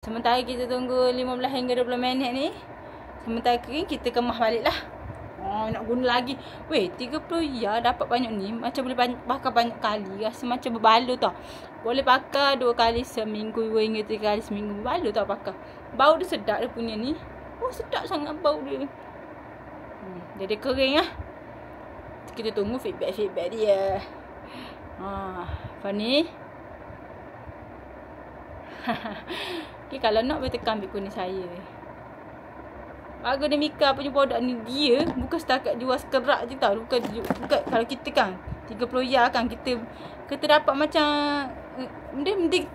Sementara kita tunggu 15 hingga 20 minit ni. Sementara kering, kita kemas balik lah. Nak guna lagi. Weh, 30 ya dapat banyak ni. Macam boleh pakai banyak kali. Rasa macam berbaloi tau. Boleh pakai 2 kali seminggu, 2 hingga 3 kali seminggu. Berbaloi tau pakai. Bau dia sedap dia punya ni. Oh, sedap sangat bau dia. Dia kering lah. Kita tunggu feedback dia. Fani. Okay, kalau nak boleh tekan ambil kuning saya. Bagus dia Mika punya produk ni. Dia bukan setakat jual sekerak je tau. Bukan kalau kita kan 30 ya kan kita dapat macam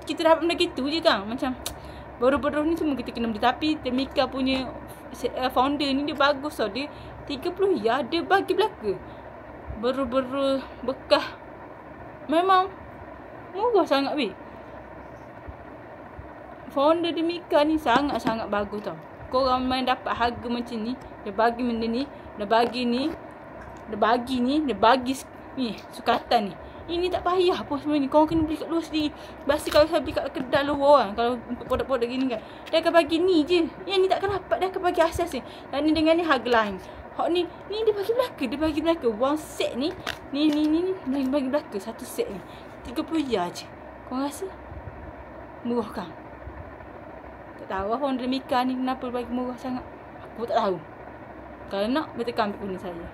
kita dapat benda gitu je kan. Macam bodoh-bodoh ni semua kita kena beli. Tapi dia Mika punya founder ni dia bagus tau. Dia 30 ya dia bagi belaka. Baru-baru bekah. Memang murah sangat weh. Founder di Mika ni sangat-sangat bagus tau. Korang main dapat harga macam ni. Dia bagi benda ni. Dia bagi ni. Dia bagi ni. Dia bagi ni. Sukatan ni. Ini tak payah pun sebenarnya. Korang kena beli kat luar sendiri. Biasa kalau saya beli kat kedai luar kan. Kalau untuk produk-produk gini kan. Dia akan bagi ni je. Yang ni takkan dapat. Dia akan bagi asas ni. Dan ni dengan ni harga lain. Hak ni dia bagi belaka. Dia bagi belaka. One set ni. Ni. Bagi belaka. Satu set ni. 30 ya je. Korang rasa? Murah kan? Tak tahu lah founder Mika ni kenapa bagi murah sangat. Aku tak tahu. Kalau nak, boleh tekan ambil kuning saya.